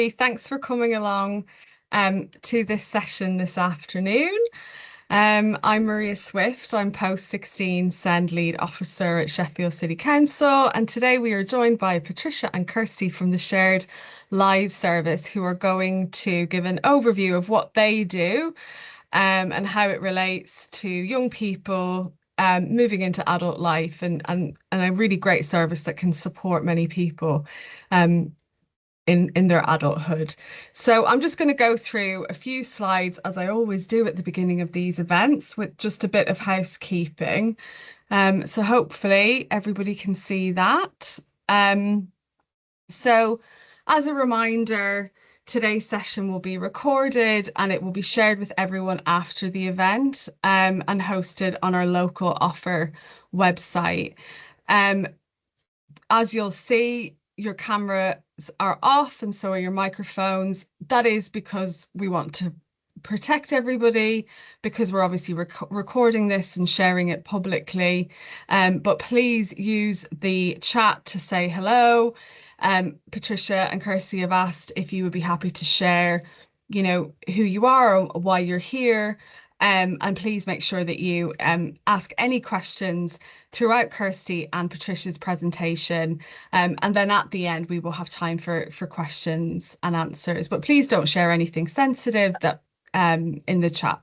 Thanks for coming along to this session this afternoon. I'm Maria Swift. I'm Post 16 Send Lead Officer at Sheffield City Council, and today we are joined by Patricia and Kirsty from the Shared Live service, who are going to give an overview of what they do and how it relates to young people moving into adult life, and a really great service that can support many people in their adulthood. So I'm just going to go through a few slides, as I always do at the beginning of these events, with just a bit of housekeeping. So hopefully everybody can see that. So as a reminder, today's session will be recorded and it will be shared with everyone after the event and hosted on our local offer website. As you'll see, your cameras are off and so are your microphones. That is because we want to protect everybody, because we're obviously recording this and sharing it publicly. But please use the chat to say hello. Patricia and Kirsty have asked if you would be happy to share, who you are or why you're here. And please make sure that you ask any questions throughout Kirsty and Patricia's presentation. And then at the end, we will have time for questions and answers. But please don't share anything sensitive that in the chat.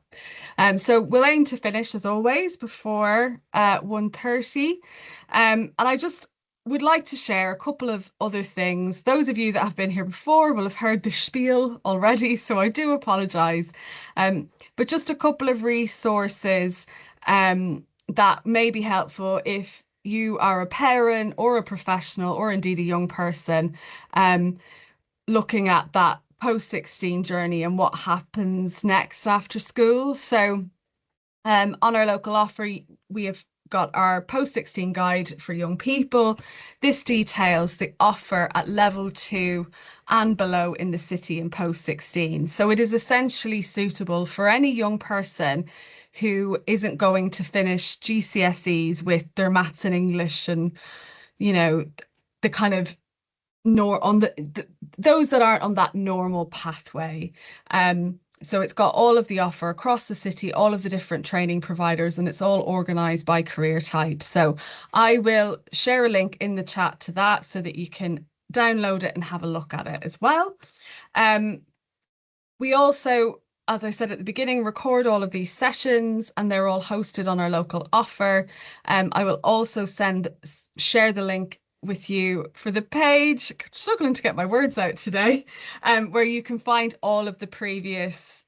So we'll aim to finish, as always, before 1:30. And I just would like to share a couple of other things. Those of you that have been here before will have heard the spiel already, so I do apologise. But just a couple of resources that may be helpful if you are a parent or a professional or indeed a young person looking at that post-16 journey and what happens next after school. So on our local offer, we have got our post-16 guide for young people. This details the offer at level 2 and below in the city in post-16. So it is essentially suitable for any young person who isn't going to finish GCSEs with their maths and English and, the kind of those that aren't on that normal pathway. So it's got all of the offer across the city, all of the different training providers, and it's all organised by career type. So I will share a link in the chat to that so that you can download it and have a look at it as well. We also, as I said at the beginning, record all of these sessions and they're all hosted on our local offer. I will also share the link with you for the page, struggling to get my words out today, where you can find all of the previous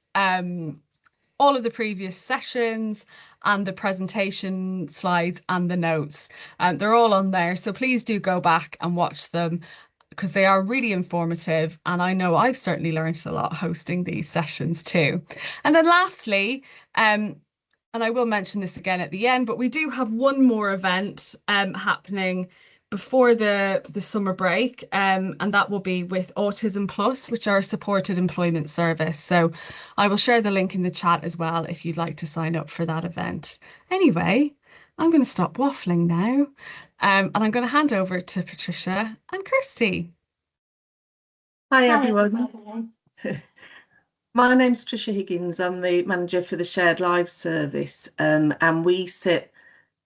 sessions and the presentation slides and the notes. They're all on there, so please do go back and watch them because they are really informative, and I know I've certainly learned a lot hosting these sessions too. And then lastly, and I will mention this again at the end, but we do have one more event happening before the summer break, and that will be with Autism Plus, which are a supported employment service. So I will share the link in the chat as well if you'd like to sign up for that event. Anyway, I'm going to stop waffling now, and I'm going to hand over to Patricia and Kirsty. Hi everyone. My name's Patricia Higgins. I'm the manager for the Shared Live service, and we sit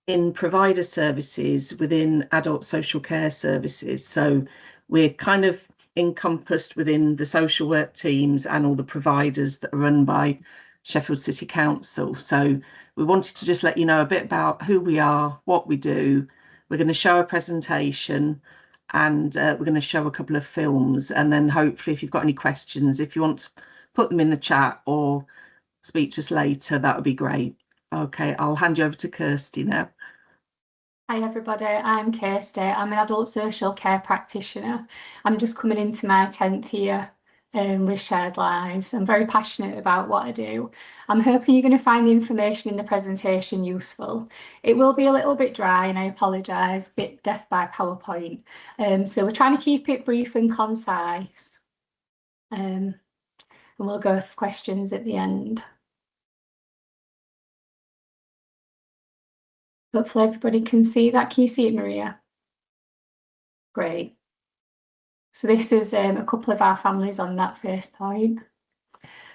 in provider services within adult social care services. So we're kind of encompassed within the social work teams and all the providers that are run by Sheffield City Council. So we wanted to just let you know a bit about who we are, what we do. We're going to show a presentation and we're going to show a couple of films, and then hopefully if you've got any questions, if you want to put them in the chat or speak to us later, that would be great. Okay, I'll hand you over to Kirsty now. Hi everybody, I'm Kirsty. I'm an adult social care practitioner. I'm just coming into my 10th year with Shared Lives. I'm very passionate about what I do. I'm hoping you're going to find the information in the presentation useful. It will be a little bit dry and I apologise, a bit death by PowerPoint. So we're trying to keep it brief and concise. And we'll go for questions at the end. Hopefully everybody can see that. Can you see it, Maria? Great. So this is a couple of our families on that first point.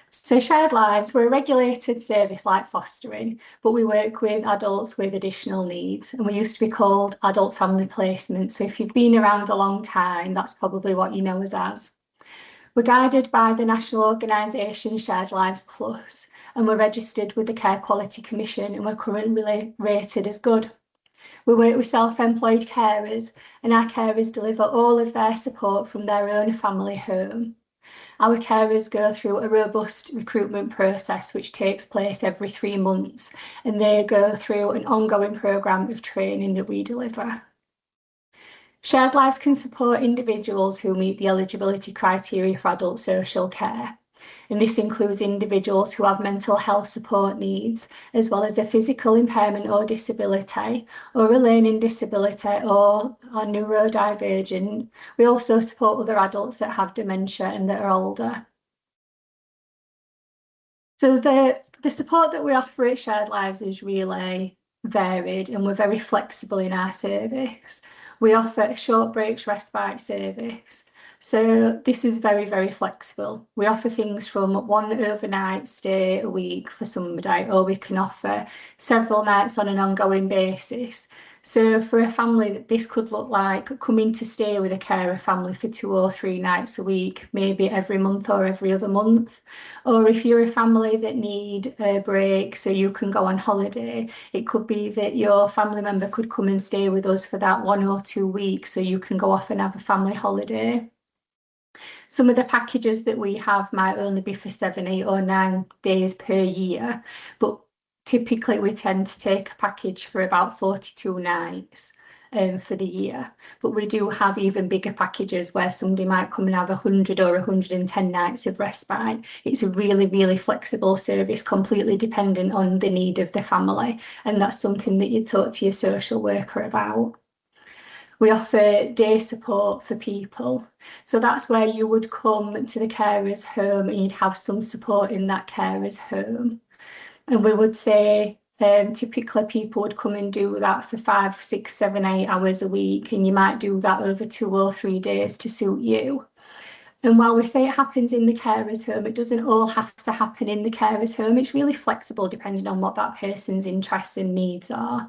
So Shared Lives, we're a regulated service like fostering, but we work with adults with additional needs, and we used to be called Adult Family Placement. So if you've been around a long time, that's probably what you know us as. We're guided by the national organisation Shared Lives Plus, and we're registered with the Care Quality Commission, and we're currently rated as good. We work with self-employed carers, and our carers deliver all of their support from their own family home. Our carers go through a robust recruitment process which takes place every 3 months, and they go through an ongoing programme of training that we deliver. Shared Lives can support individuals who meet the eligibility criteria for adult social care, and this includes individuals who have mental health support needs, as well as a physical impairment or disability, or a learning disability, or are neurodivergent. We also support other adults that have dementia and that are older. So the support that we offer at Shared Lives is really varied, and we're very flexible in our service. We offer a short breaks respite service. So this is very, very flexible. We offer things from 1 overnight stay a week for somebody, or we can offer several nights on an ongoing basis. So for a family, this could look like coming to stay with a carer family for 2 or 3 nights a week, maybe every month or every other month. Or if you're a family that need a break so you can go on holiday, it could be that your family member could come and stay with us for that 1 or 2 weeks so you can go off and have a family holiday. Some of the packages that we have might only be for 7, 8 or 9 days per year, but typically we tend to take a package for about 42 nights for the year. But we do have even bigger packages where somebody might come and have 100 or 110 nights of respite. It's a really, really flexible service, completely dependent on the need of the family, and that's something that you talk to your social worker about. We offer day support for people. So that's where you would come to the carer's home and you'd have some support in that carer's home. And we would say typically people would come and do that for 5, 6, 7, 8 hours a week, and you might do that over 2 or 3 days to suit you. And while we say it happens in the carer's home, it doesn't all have to happen in the carer's home. It's really flexible depending on what that person's interests and needs are.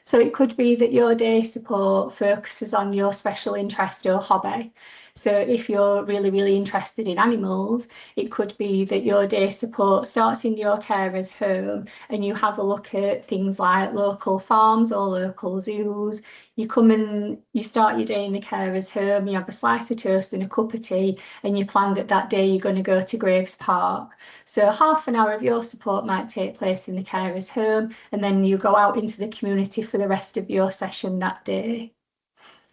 So it could be that your day support focuses on your special interest or hobby. So if you're really, really interested in animals, it could be that your day support starts in your carer's home and you have a look at things like local farms or local zoos. You come and you start your day in the carer's home, you have a slice of toast and a cup of tea, and you plan that day you're going to go to Graves Park. So half an hour of your support might take place in the carer's home, and then you go out into the community for the rest of your session that day.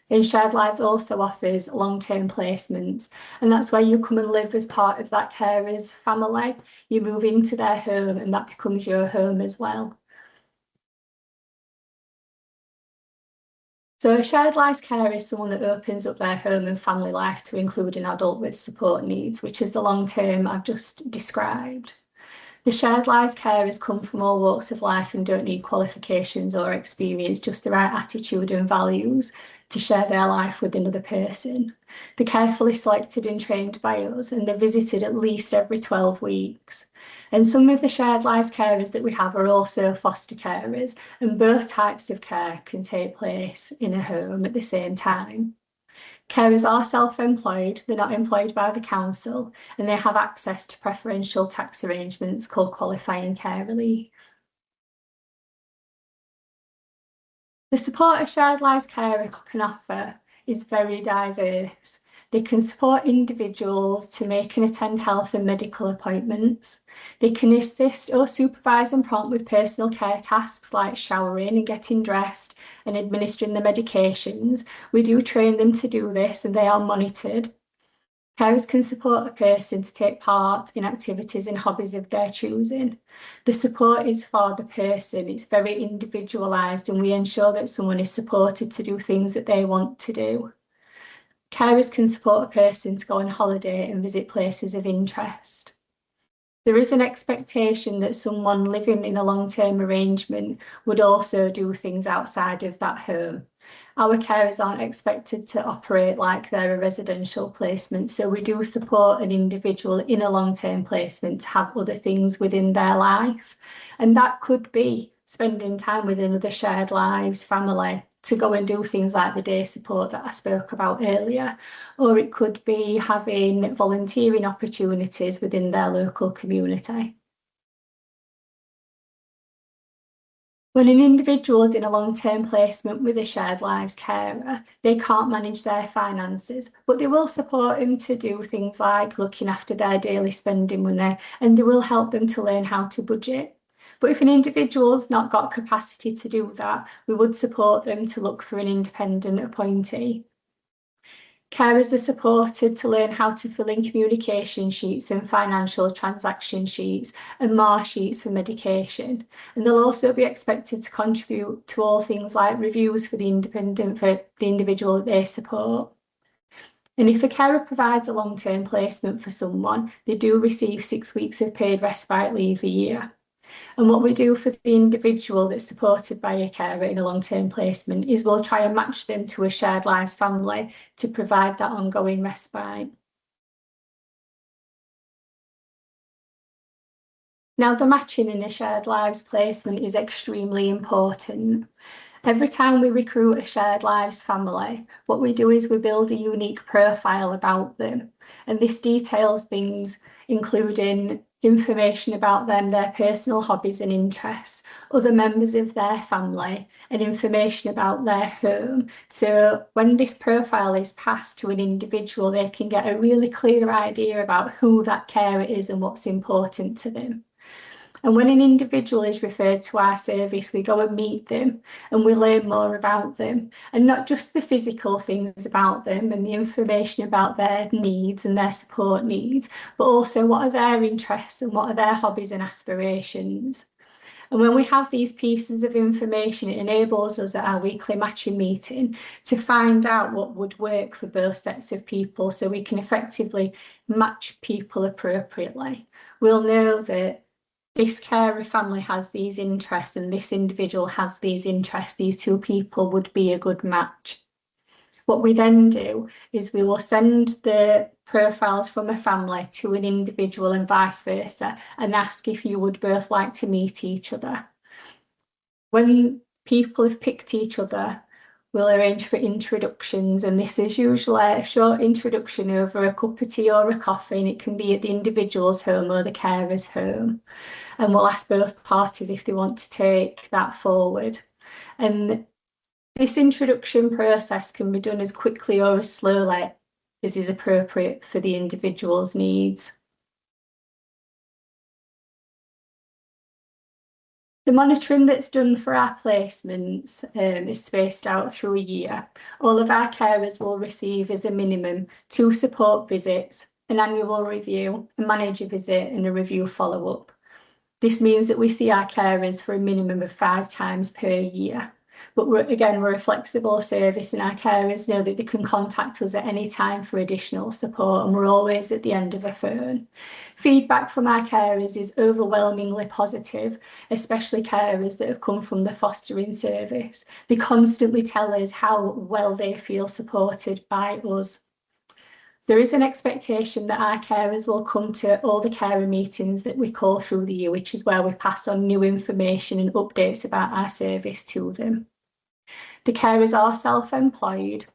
And Shared Lives also offers long-term placements, and that's where you come and live as part of that carer's family. You move into their home and that becomes your home as well. So a Shared Lives care is someone that opens up their home and family life to include an adult with support needs, which is the long term I've just described. The Shared Lives carers come from all walks of life and don't need qualifications or experience, just the right attitude and values to share their life with another person. They're carefully selected and trained by us, and they're visited at least every 12 weeks. And some of the Shared Lives carers that we have are also foster carers, and both types of care can take place in a home at the same time. Carers are self-employed, they're not employed by the council, and they have access to preferential tax arrangements called qualifying care relief. The support a Shared Lives carer can offer is very diverse. They can support individuals to make and attend health and medical appointments. They can assist or supervise and prompt with personal care tasks like showering and getting dressed and administering the medications. We do train them to do this and they are monitored. Carers can support a person to take part in activities and hobbies of their choosing. The support is for the person, it's very individualised, and we ensure that someone is supported to do things that they want to do. Carers can support a person to go on holiday and visit places of interest. There is an expectation that someone living in a long-term arrangement would also do things outside of that home. Our carers aren't expected to operate like they're a residential placement, so we do support an individual in a long-term placement to have other things within their life. And that could be spending time with another shared lives family to go and do things like the day support that I spoke about earlier, or it could be having volunteering opportunities within their local community. When an individual is in a long-term placement with a shared lives carer, they can't manage their finances, but they will support them to do things like looking after their daily spending money, and they will help them to learn how to budget. But if an individual's not got capacity to do that, we would support them to look for an independent appointee. Carers are supported to learn how to fill in communication sheets and financial transaction sheets and more sheets for medication. And they'll also be expected to contribute to all things like reviews for the individual that they support. And if a carer provides a long-term placement for someone, they do receive 6 weeks of paid respite leave a year. And what we do for the individual that's supported by a carer in a long-term placement is we'll try and match them to a shared lives family to provide that ongoing respite. Now, the matching in a shared lives placement is extremely important. Every time we recruit a shared lives family, what we do is we build a unique profile about them. And this details things including information about them, their personal hobbies and interests, other members of their family, and information about their home. So when this profile is passed to an individual, they can get a really clear idea about who that carer is and what's important to them. And when an individual is referred to our service, we go and meet them and we learn more about them, and not just the physical things about them and the information about their needs and their support needs, but also what are their interests and what are their hobbies and aspirations. And when we have these pieces of information, it enables us at our weekly matching meeting to find out what would work for both sets of people so we can effectively match people appropriately. We'll know that this carer family has these interests and this individual has these interests, these two people would be a good match. What we then do is we will send the profiles from a family to an individual and vice versa and ask if you would both like to meet each other. When people have picked each other, we'll arrange for introductions, and this is usually a short introduction over a cup of tea or a coffee, and it can be at the individual's home or the carer's home. And we'll ask both parties if they want to take that forward. And this introduction process can be done as quickly or as slowly as is appropriate for the individual's needs. The monitoring that's done for our placements is spaced out through a year. All of our carers will receive as a minimum 2 support visits, an annual review, a manager visit and a review follow-up. This means that we see our carers for a minimum of 5 times per year. But we're a flexible service, and our carers know that they can contact us at any time for additional support, and we're always at the end of a phone. Feedback from our carers is overwhelmingly positive, especially carers that have come from the fostering service. They constantly tell us how well they feel supported by us. There is an expectation that our carers will come to all the carer meetings that we call through the year, which is where we pass on new information and updates about our service to them. The carers are self-employed,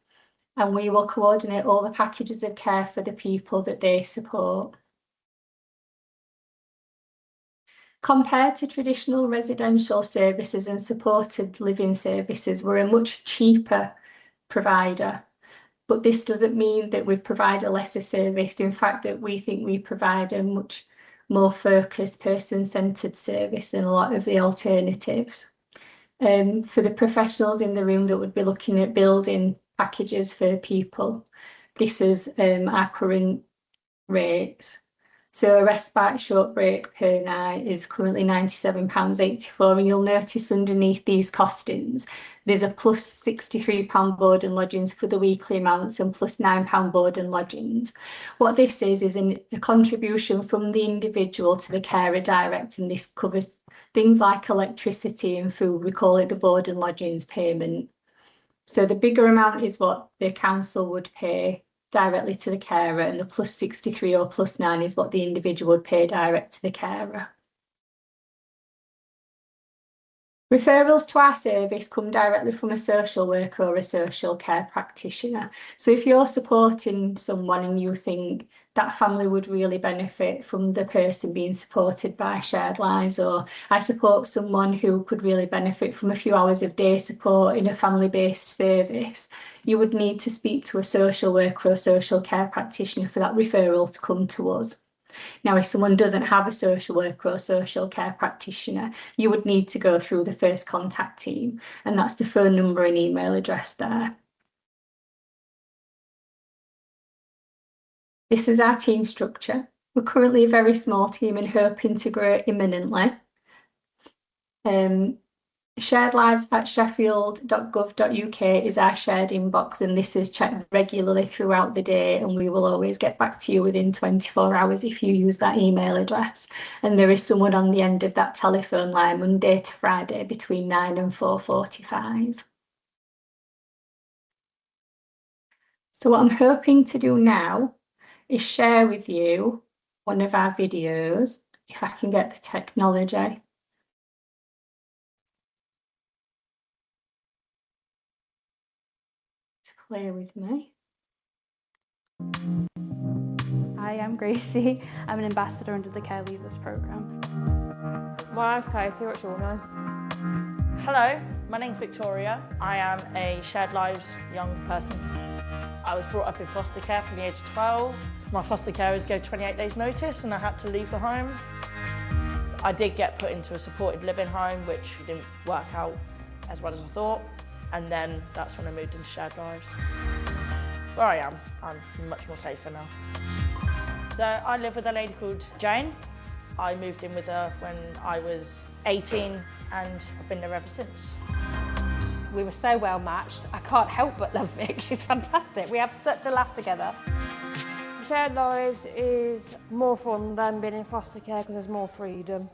and we will coordinate all the packages of care for the people that they support. Compared to traditional residential services and supported living services, we're a much cheaper provider. But this doesn't mean that we provide a lesser service. In fact, that we think we provide a much more focused, person-centred service than a lot of the alternatives. For the professionals in the room that would be looking at building packages for people, this is our current rates. So a respite short break per night is currently £97.84, and you'll notice underneath these costings there's a plus £63 board and lodgings for the weekly amounts and plus £9 board and lodgings. What this is a contribution from the individual to the carer direct, and this covers things like electricity and food. We call it the board and lodgings payment. So the bigger amount is what the council would pay directly to the carer, and the +63 or +9 is what the individual would pay direct to the carer. Referrals to our service come directly from a social worker or a social care practitioner. So if you're supporting someone and you think that family would really benefit from the person being supported by Shared Lives, or I support someone who could really benefit from a few hours of day support in a family-based service, you would need to speak to a social worker or social care practitioner for that referral to come to us. Now, if someone doesn't have a social worker or social care practitioner, you would need to go through the first contact team, and that's the phone number and email address there. This is our team structure. We're currently a very small team and hoping to grow imminently. Shared Lives at sheffield.gov.uk is our shared inbox, and this is checked regularly throughout the day, and we will always get back to you within 24 hours if you use that email address. And there is someone on the end of that telephone line Monday to Friday between 9 and 4:45. So what I'm hoping to do now is share with you one of our videos, if I can get the technology. Play with me. Hi, I'm Gracie. I'm an ambassador under the Care Leavers programme. My name's Katie, what's your name? Hello, my name's Victoria. I am a Shared Lives young person. I was brought up in foster care from the age of 12. My foster carers gave 28 days notice and I had to leave the home. I did get put into a supported living home, which didn't work out as well as I thought. And then that's when I moved into Shared Lives. Where I am, I'm much more safer now. So I live with a lady called Jane. I moved in with her when I was 18 and I've been there ever since. We were so well matched. I can't help but love Vic, she's fantastic. We have such a laugh together. Shared Lives is more fun than being in foster care because there's more freedom.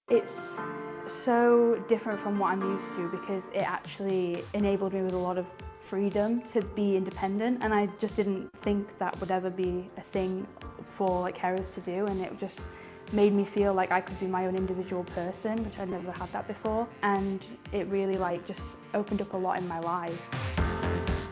It's so different from what I'm used to because it actually enabled me with a lot of freedom to be independent, and I just didn't think that would ever be a thing for like carers to do, and it just made me feel like I could be my own individual person, which I'd never had that before, and it really like just opened up a lot in my life.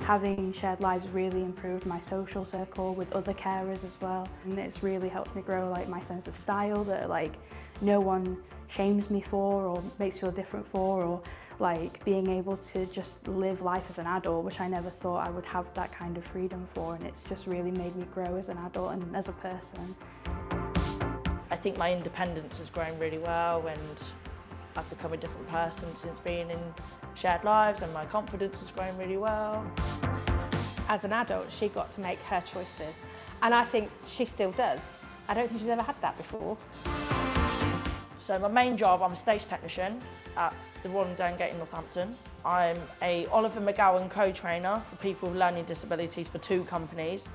Having Shared Lives really improved my social circle with other carers as well, and it's really helped me grow like my sense of style that like no one shames me for or makes me feel different for, or like being able to just live life as an adult, which I never thought I would have that kind of freedom for, and it's just really made me grow as an adult and as a person. I think my independence has grown really well and I've become a different person since being in Shared Lives, and my confidence has grown really well. As an adult, she got to make her choices, and I think she still does. I don't think she's ever had that before. So my main job, I'm a stage technician at the Royal and Dangate in Northampton. I'm a Oliver McGowan co-trainer for people with learning disabilities for 2 companies.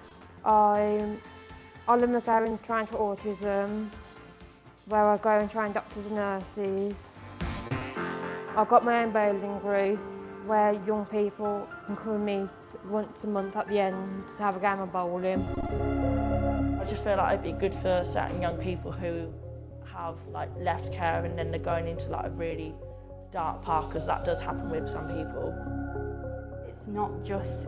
I'm Oliver McGowan trained for autism, where I go and train doctors and nurses. I've got my own bowling group where young people can come and meet once a month at the end to have a game of bowling. I just feel like it'd be good for certain young people who have like left care and then they're going into like a really dark path, because that does happen with some people. It's not just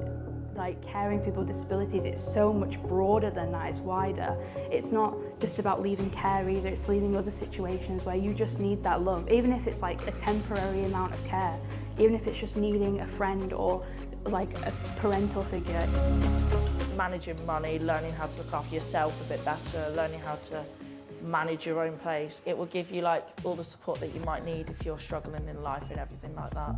like caring for people with disabilities, it's so much broader than that, it's wider. It's not just about leaving care either, it's leaving other situations where you just need that love, even if it's like a temporary amount of care, even if it's just needing a friend or like a parental figure. Managing money, learning how to look after yourself a bit better, learning how to manage your own place. It will give you like all the support that you might need if you're struggling in life and everything like that.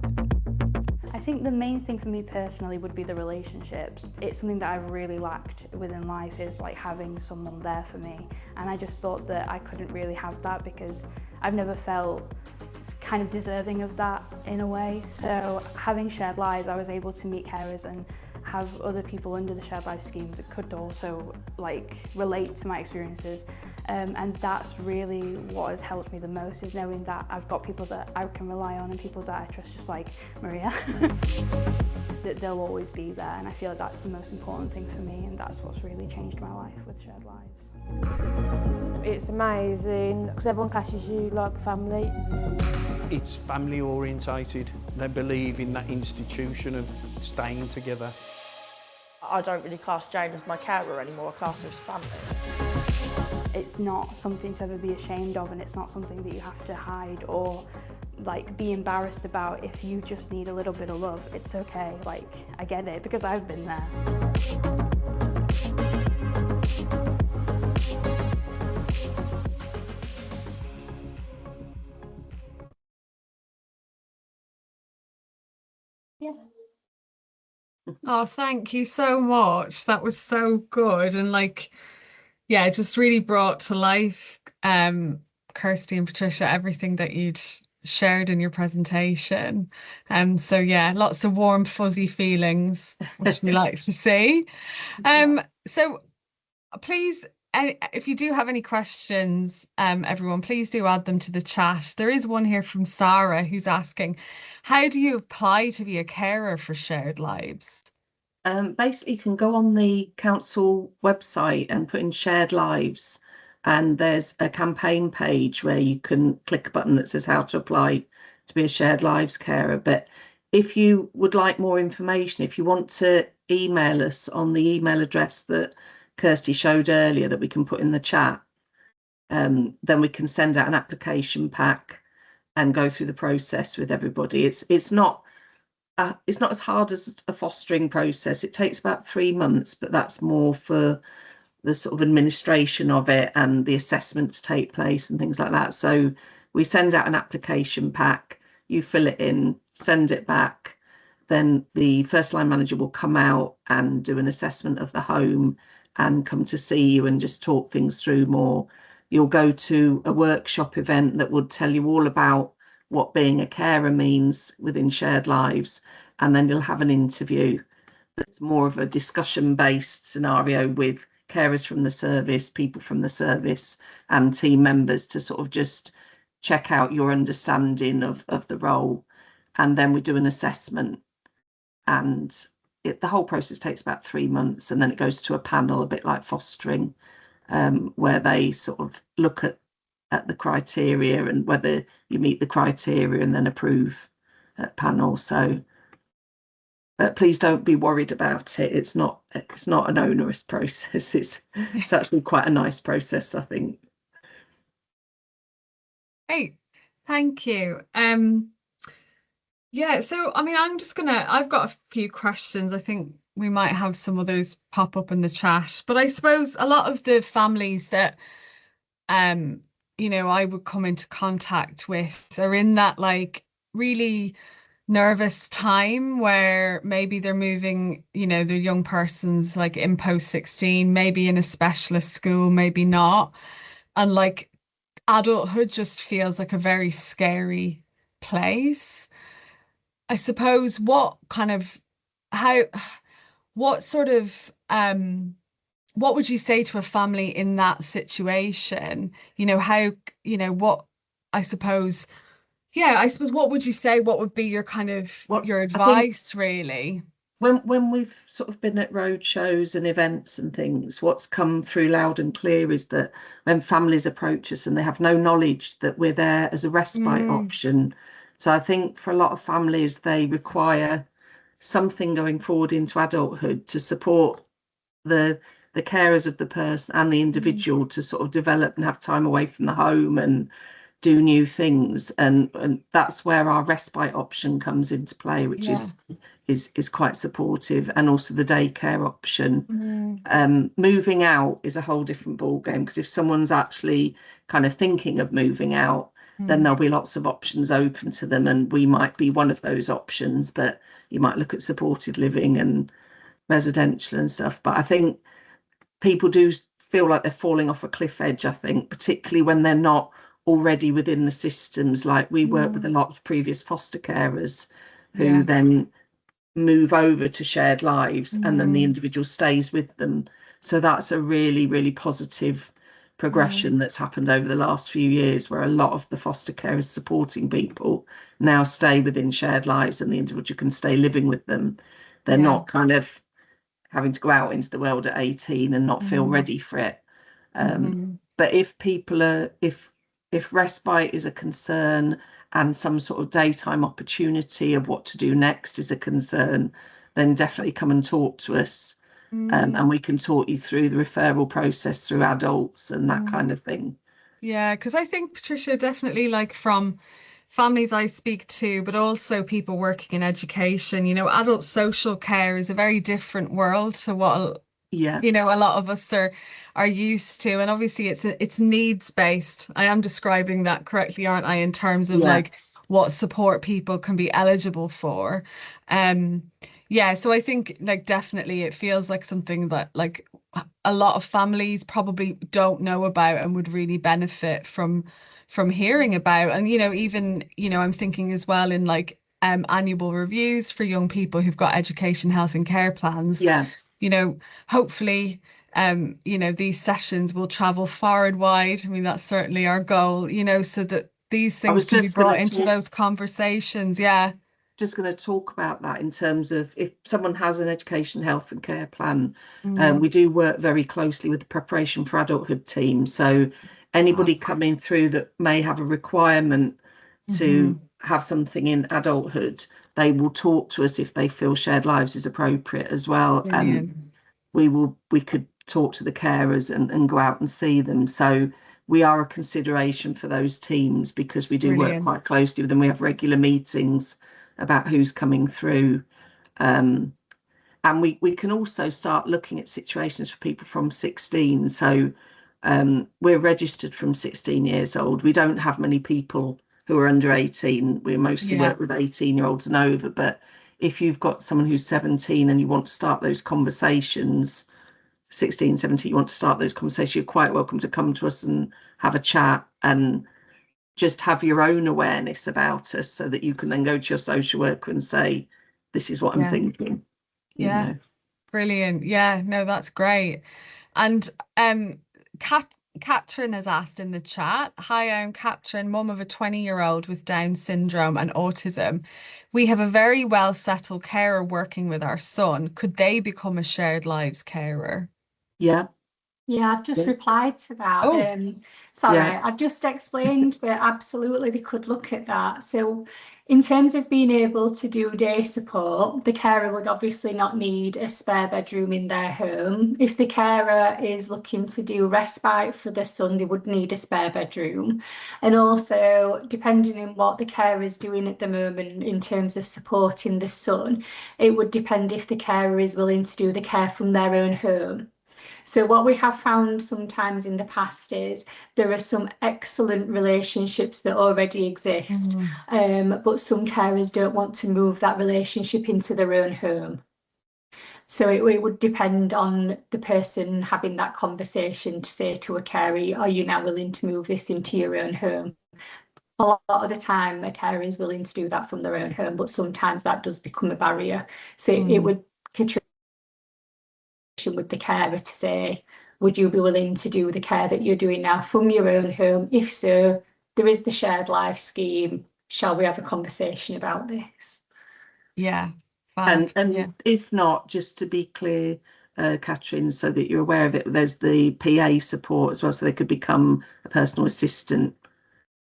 I think the main thing for me personally would be the relationships. It's something that I've really lacked within life, is like having someone there for me, and I just thought that I couldn't really have that because I've never felt kind of deserving of that in a way. So having Shared Lives, I was able to meet carers and have other people under the Shared Lives scheme that could also like relate to my experiences And that's really what has helped me the most, is knowing that I've got people that I can rely on and people that I trust, just like Maria. That they'll always be there, and I feel like that's the most important thing for me, and that's what's really changed my life with Shared Lives. It's amazing because everyone classes you like family. It's family orientated. They believe in that institution of staying together. I don't really class Jane as my carer anymore, I class her as family. It's not something to ever be ashamed of, and it's not something that you have to hide or like be embarrassed about. If you just need a little bit of love, it's okay. Like, I get it because I've been there. Yeah. Oh, thank you so much. That was so good. And like, yeah, it just really brought to life, Kirsty and Patricia, everything that you'd shared in your presentation. So yeah, lots of warm, fuzzy feelings, which we like to see. So please, if you do have any questions, everyone, please do add them to the chat. There is one here from Sarah who's asking, how do you apply to be a carer for Shared Lives? Basically, you can go on the council website and put in Shared Lives, and there's a campaign page where you can click a button that says how to apply to be a Shared Lives carer. But if you would like more information, if you want to email us on the email address that Kirsty showed earlier that we can put in the chat, then we can send out an application pack and go through the process with everybody. It's not as hard as a fostering process. It takes about 3 months, but that's more for the sort of administration of it and the assessment to take place and things like that. So we send out an application pack, you fill it in, send it back, then the first line manager will come out and do an assessment of the home and come to see you and just talk things through more. You'll go to a workshop event that would tell you all about what being a carer means within Shared Lives, and then you'll have an interview that's more of a discussion-based scenario with carers from the service, people from the service and team members to sort of just check out your understanding of the role. And then we do an assessment, and the whole process takes about 3 months, and then it goes to a panel, a bit like fostering, where they sort of look at the criteria and whether you meet the criteria and then approve at panel. So please don't be worried about it. It's not an onerous process. It's actually quite a nice process, I think. Great, thank you. Yeah, so I mean, I've got a few questions. I think we might have some others pop up in the chat, but I suppose a lot of the families that I would come into contact with are in that like really nervous time where maybe they're moving, they're young persons like in post 16, maybe in a specialist school, maybe not. And like adulthood just feels like a very scary place. I suppose what would you say to a family in that situation? What I suppose, what would you say? What would be your your advice, really? When we've sort of been at road shows and events and things, what's come through loud and clear is that when families approach us and they have no knowledge that we're there as a respite option. So I think for a lot of families, they require something going forward into adulthood to support the carers of the person and the individual to sort of develop and have time away from the home and do new things, and that's where our respite option comes into play, which is quite supportive, and also the daycare option. Moving out is a whole different ball game, because if someone's actually kind of thinking of moving out, then there'll be lots of options open to them, and we might be one of those options, but you might look at supported living and residential and stuff. But I think people do feel like they're falling off a cliff edge, I think, particularly when they're not already within the systems. Like we work with a lot of previous foster carers who then move over to Shared Lives, and then the individual stays with them. So that's a really, really positive progression that's happened over the last few years, where a lot of the foster carers supporting people now stay within shared lives and the individual can stay living with them. They're not kind of having to go out into the world at 18 and not feel ready for it. But if people are, if respite is a concern and some sort of daytime opportunity of what to do next is a concern, then definitely come and talk to us. And we can talk you through the referral process through adults and that kind of thing. Yeah, because I think, Patricia, definitely like from families I speak to, but also people working in education, you know, adult social care is a very different world to what you know, a lot of us are used to. And obviously it's needs based. I am describing that correctly, aren't I, in terms of like what support people can be eligible for. Yeah, so I think like definitely it feels like something that like a lot of families probably don't know about and would really benefit from hearing about. And you know, even, you know, I'm thinking as well in like annual reviews for young people who've got education, health and care plans. You know, hopefully you know, these sessions will travel far and wide. I mean, that's certainly our goal, you know, so that these things can be brought into those conversations. Just going to talk about that in terms of if someone has an education, health and care plan, we do work very closely with the preparation for adulthood team. So anybody coming through that may have a requirement to have something in adulthood, they will talk to us if they feel shared lives is appropriate as well. And we could talk to the carers and go out and see them. So we are a consideration for those teams because we do work quite closely with them. We have regular meetings about who's coming through, and we can also start looking at situations for people from 16. So we're registered from 16 years old. We don't have many people who are under 18. We mostly work with 18-year-olds and over, but if you've got someone who's 17 and you want to start those conversations, 16, 17, you want to start those conversations, you're quite welcome to come to us and have a chat and just have your own awareness about us so that you can then go to your social worker and say, this is what I'm thinking. You know. Brilliant. Yeah, no, that's great. And Catherine has asked in the chat, hi, I'm Catherine, mum of a 20-year-old with Down syndrome and autism. We have a very well settled carer working with our son. Could they become a shared lives carer? Yeah, I've just replied to that. Sorry, I've just explained that absolutely they could look at that. So in terms of being able to do day support, the carer would obviously not need a spare bedroom in their home. If the carer is looking to do respite for the son, they would need a spare bedroom. And also, depending on what the carer is doing at the moment in terms of supporting the son, it would depend if the carer is willing to do the care from their own home. So what we have found sometimes in the past is there are some excellent relationships that already exist, but some carers don't want to move that relationship into their own home. So it would depend on the person having that conversation to say to a carer, are you now willing to move this into your own home? A lot of the time, a carer is willing to do that from their own home, but sometimes that does become a barrier. So it would with the carer to say, would you be willing to do the care that you're doing now from your own home? If so, there is the shared life scheme. Shall we have a conversation about this? And if not, just to be clear, Catherine, so that you're aware of it, there's the PA support as well, so they could become a personal assistant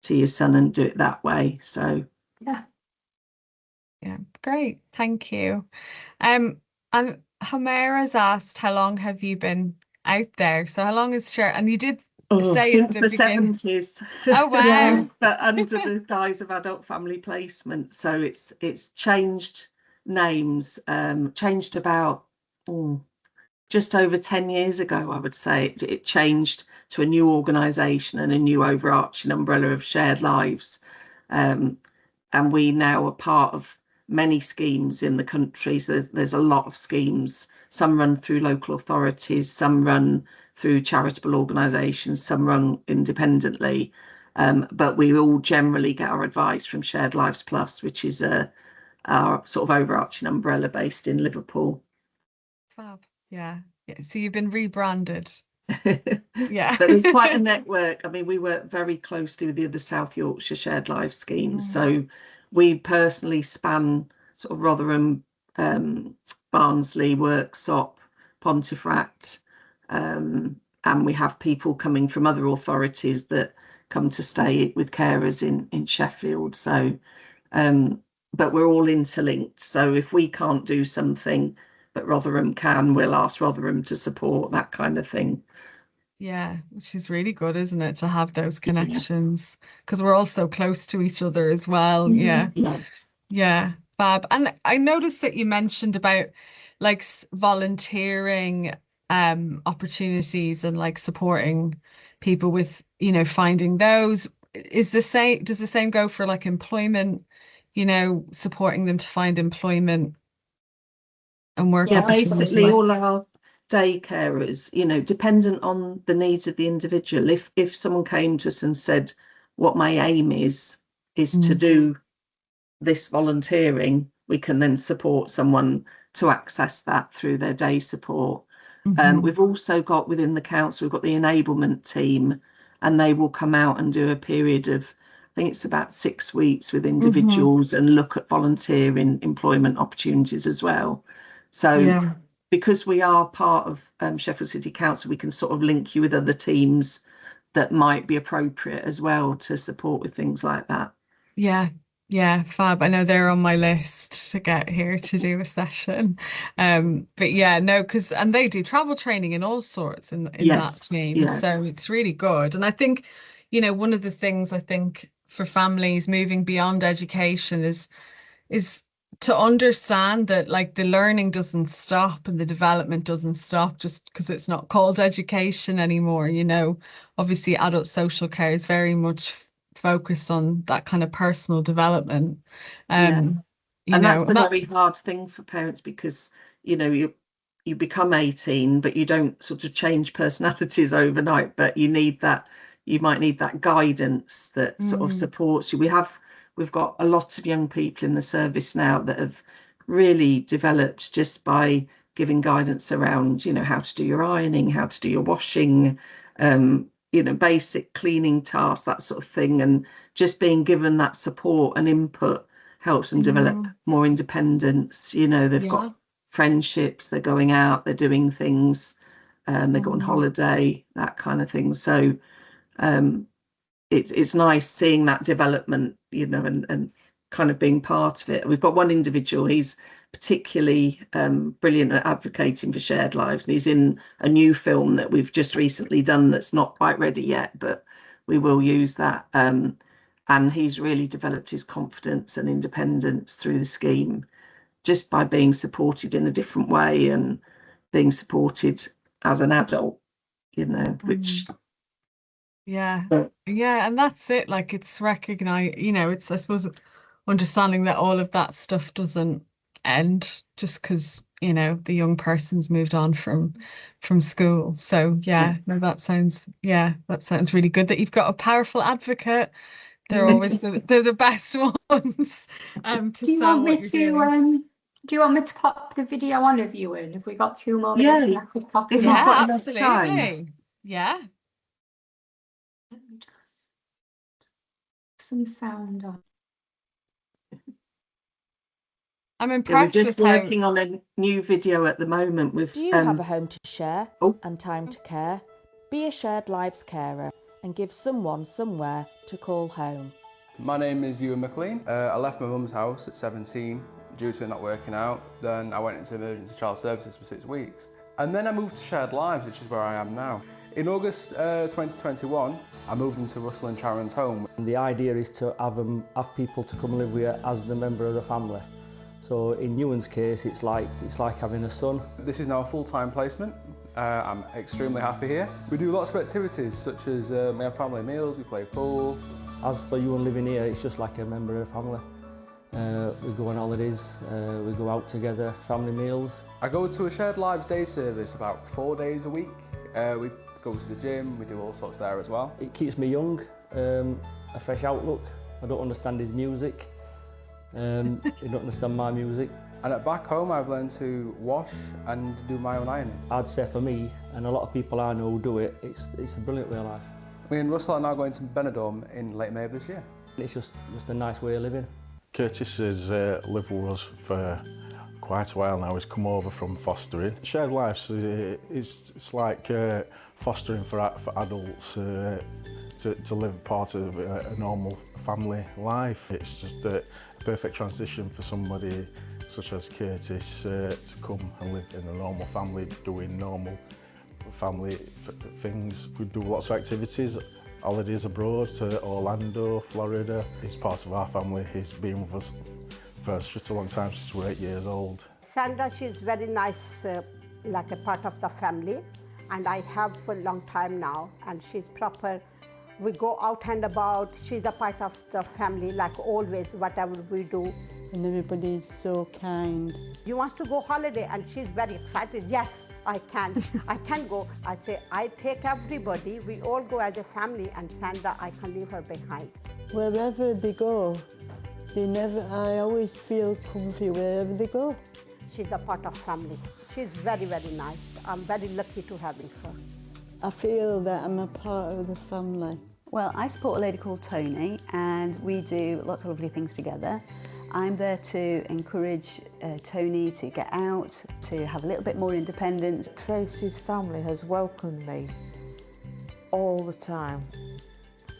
to your son and do it that way. So Great, thank you. And Hamera's asked, how long have you been out there? So how long is Shared? And you did say since the 70s. Oh wow. But under the guise of adult family placement. So it's changed names, changed about just over 10 years ago, I would say. It changed to a new organisation and a new overarching umbrella of shared lives. And we now are part of many schemes in the country. So there's a lot of schemes. Some run through local authorities, some run through charitable organisations, some run independently. But we all generally get our advice from Shared Lives Plus, which is our sort of overarching umbrella based in Liverpool. Fab. Yeah. So you've been rebranded. Yeah. But there's quite a network. I mean, we work very closely with the other South Yorkshire Shared Life schemes. So we personally span sort of Rotherham, Barnsley, Worksop, Pontefract, and we have people coming from other authorities that come to stay with carers in Sheffield. So, but we're all interlinked. So if we can't do something, but Rotherham can, we'll ask Rotherham to support, that kind of thing. Yeah, which is really good, isn't it, to have those connections, because we're all so close to each other as well. Yeah. Yeah, fab. And I noticed that you mentioned about like volunteering opportunities and like supporting people with, finding those. Does the same go for like employment, supporting them to find employment and work opportunities? Basically all our day carers, dependent on the needs of the individual. If someone came to us and said, what my aim is to do this volunteering, we can then support someone to access that through their day support. We've also got within the council, we've got the enablement team, and they will come out and do a period of, I think it's about 6 weeks with individuals and look at volunteering employment opportunities as well. So because we are part of Sheffield City Council, we can sort of link you with other teams that might be appropriate as well to support with things like that. Yeah, fab. I know they're on my list to get here to do a session. But yeah, no, and they do travel training and all sorts in that team. So it's really good. And I think, one of the things I think for families moving beyond education is to understand that like the learning doesn't stop and the development doesn't stop just because it's not called education anymore. Obviously adult social care is very much focused on that kind of personal development. And that's the very hard thing for parents, because you become 18 but you don't sort of change personalities overnight, but you might need that guidance that sort of supports you. We've got a lot of young people in the service now that have really developed just by giving guidance around how to do your ironing, how to do your washing, basic cleaning tasks, that sort of thing, and just being given that support and input helps them develop more independence. They've got friendships, they're going out, they're doing things, they go on holiday, that kind of thing. So it's nice seeing that development, and kind of being part of it. We've got one individual, he's particularly brilliant at advocating for shared lives, and he's in a new film that we've just recently done that's not quite ready yet, but we will use that. And he's really developed his confidence and independence through the scheme just by being supported in a different way and being supported as an adult, which and that's it. Like it's recognize, it's, I suppose, understanding that all of that stuff doesn't end just because the young person's moved on from school. So no, that sounds really good that you've got a powerful advocate. They're always they're the best ones to sell what you're doing. Do you want me to pop the video on of you in? Have we got 2 more minutes? I could pop it on. Absolutely. Yeah. Let me just put some sound on. I'm impressed. We're just working on a new video at the moment with. Do you have a home to share and time to care? Be a shared lives carer and give someone somewhere to call home. My name is Ewan McLean. I left my mum's house at 17 due to it not working out. Then I went into emergency child services for 6 weeks. And then I moved to Shared Lives, which is where I am now. In August 2021, I moved into Russell and Sharon's home. And the idea is to have people to come live with you as the member of the family. So in Ewan's case, it's like having a son. This is now a full-time placement. I'm extremely happy here. We do lots of activities, such as we have family meals, we play pool. As for Ewan living here, it's just like a member of the family. We go on holidays, we go out together, family meals. I go to a Shared Lives day service about 4 days a week. We go to the gym, we do all sorts there as well. It keeps me young, a fresh outlook. I don't understand his music. He don't understand my music. And at back home, I've learned to wash and do my own ironing. I'd say for me, and a lot of people I know who do it, it's a brilliant way of life. Me and Russell are now going to Benidorm in late May of this year. It's just a nice way of living. Curtis has lived with us for quite a while now. He's come over from fostering. Shared lives, it's like fostering for adults to live part of a normal family life. It's just a perfect transition for somebody such as Curtis to come and live in a normal family, doing normal family things. We do lots of activities, holidays abroad to Orlando, Florida. He's part of our family. He's been with us for such a long time, since we're 8 years old. Sandra, she's very nice, like a part of the family, and I have for a long time now, and she's proper. We go out and about. She's a part of the family, like always, whatever we do. And everybody is so kind. He wants to go holiday, and she's very excited. Yes, I can. I can go. I say, I take everybody. We all go as a family, and Sandra, I can leave her behind. Wherever they go, I always feel comfy wherever they go. She's a part of family. She's very, very nice. I'm very lucky to having her. I feel that I'm a part of the family. Well, I support a lady called Tony, and we do lots of lovely things together. I'm there to encourage Tony to get out, to have a little bit more independence. Tracy's family has welcomed me all the time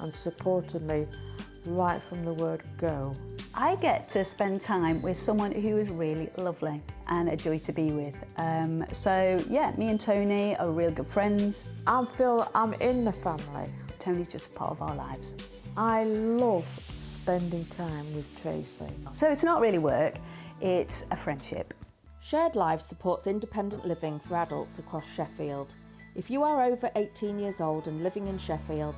and supported me right from the word go. I get to spend time with someone who is really lovely and a joy to be with. So yeah, me and Tony are real good friends. I feel I'm in the family. Tony's just a part of our lives. I love spending time with Tracy. So it's not really work, it's a friendship. Shared Lives supports independent living for adults across Sheffield. If you are over 18 years old and living in Sheffield,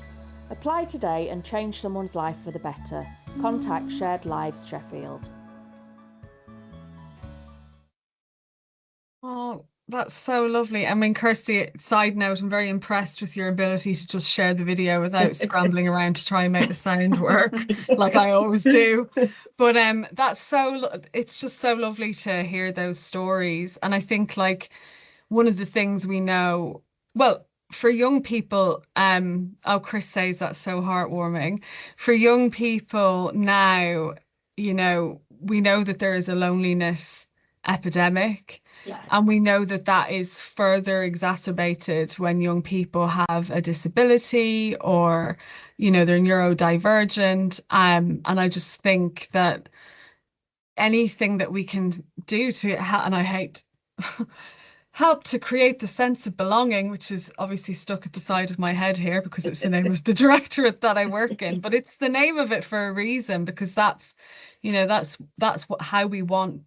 apply today and change someone's life for the better. Contact Shared Lives Sheffield. Oh, that's so lovely. I mean, Kirsty, side note, I'm very impressed with your ability to just share the video without scrambling around to try and make the sound work like I always do. But it's just so lovely to hear those stories. And I think like one of the things we know, well, for young people, Chris says that's so heartwarming. For young people now, we know that there is a loneliness epidemic. Yeah. And we know that that is further exacerbated when young people have a disability or, they're neurodivergent. And I just think that anything that we can do to, and I hate help to create the sense of belonging, which is obviously stuck at the side of my head here because it's the name of the directorate that I work in, but it's the name of it for a reason, because that's how we want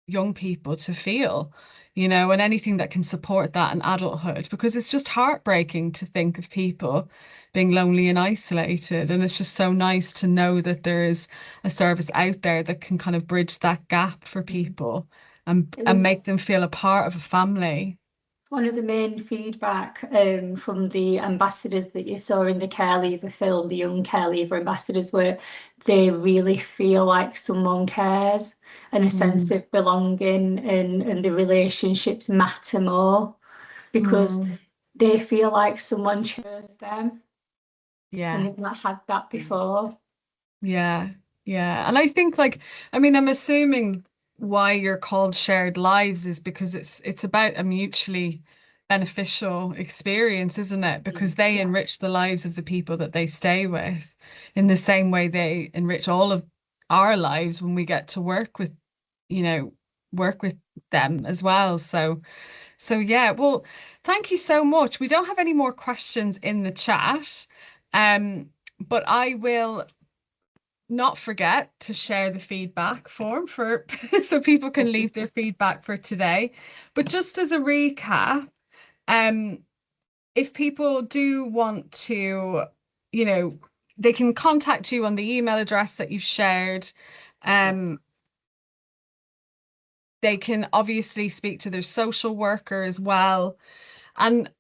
young people to feel, and anything that can support that in adulthood, because it's just heartbreaking to think of people being lonely and isolated. And it's just so nice to know that there is a service out there that can kind of bridge that gap for people and make them feel a part of a family. One of the main feedback from the ambassadors that you saw in the care leaver film, the young care leaver ambassadors, were they really feel like someone cares and a sense of belonging, and the relationships matter more because they feel like someone chose them. Yeah. And they've not had that before. Yeah. And I think I'm assuming why you're called Shared Lives is because it's about a mutually beneficial experience, isn't it? Because they enrich the lives of the people that they stay with in the same way they enrich all of our lives when we get to work with them as well. So yeah, well, thank you so much. We don't have any more questions in the chat, but I will not forget to share the feedback form so people can leave their feedback for today. But just as a recap, if people do want to, they can contact you on the email address that you've shared. They can obviously speak to their social worker as well. And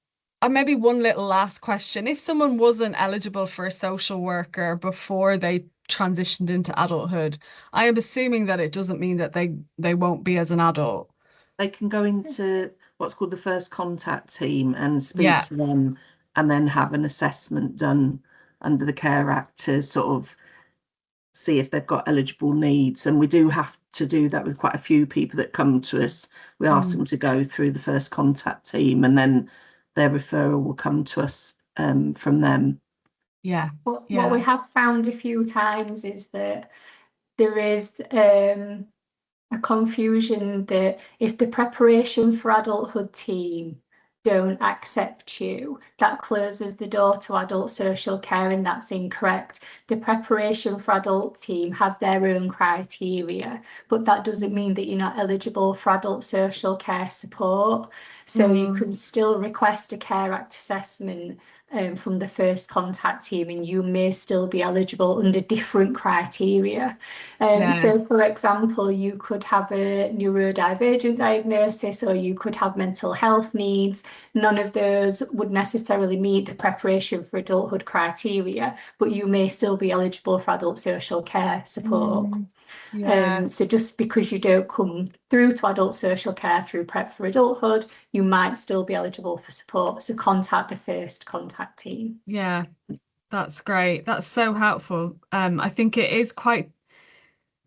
maybe one little last question: if someone wasn't eligible for a social worker before they transitioned into adulthood. I am assuming that it doesn't mean that they won't be as an adult. They can go into what's called the first contact team and speak to them, and then have an assessment done under the Care Act to sort of see if they've got eligible needs. And we do have to do that with quite a few people that come to us. We ask them to go through the first contact team, and then their referral will come to us from them. What we have found a few times is that there is a confusion that if the preparation for adulthood team don't accept you, that closes the door to adult social care, and that's incorrect. The preparation for adult team have their own criteria, but that doesn't mean that you're not eligible for adult social care support. So you can still request a Care Act assessment from the first contact team, and you may still be eligible under different criteria. So for example, you could have a neurodivergent diagnosis, or you could have mental health needs. None of those would necessarily meet the preparation for adulthood criteria, but you may still be eligible for adult social care support. So just because you don't come through to adult social care through prep for adulthood, you might still be eligible for support. So contact the first contact team. Yeah, that's great. That's so helpful. I think it is quite,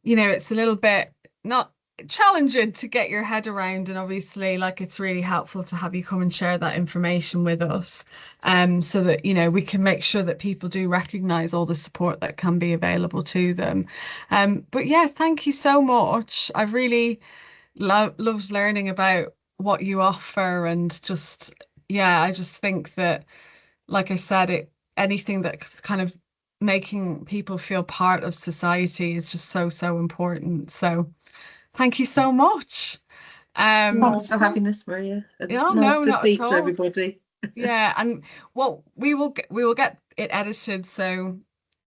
it's a little bit not challenging to get your head around, and obviously like it's really helpful to have you come and share that information with us, so that we can make sure that people do recognize all the support that can be available to them. But yeah, thank you so much. I've really loved learning about what you offer, and just I just think that, like I said, anything that's kind of making people feel part of society is just so important. So thank you so much. Thanks for having us, Maria. Nice to speak to everybody. And we will get it edited, so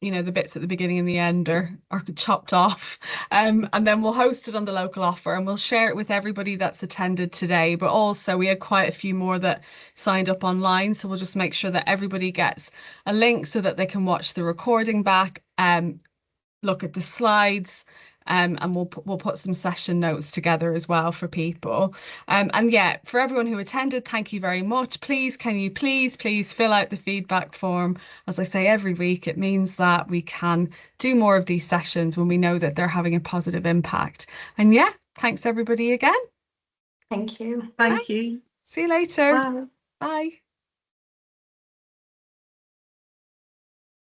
the bits at the beginning and the end are chopped off, and then we'll host it on the local offer, and we'll share it with everybody that's attended today. But also we had quite a few more that signed up online, so we'll just make sure that everybody gets a link so that they can watch the recording back, look at the slides, and we'll put some session notes together as well for people. And for everyone who attended, thank you very much. Can you please fill out the feedback form? As I say every week, it means that we can do more of these sessions when we know that they're having a positive impact. And thanks everybody again. Thank you. Thank you. See you later. Bye. Bye.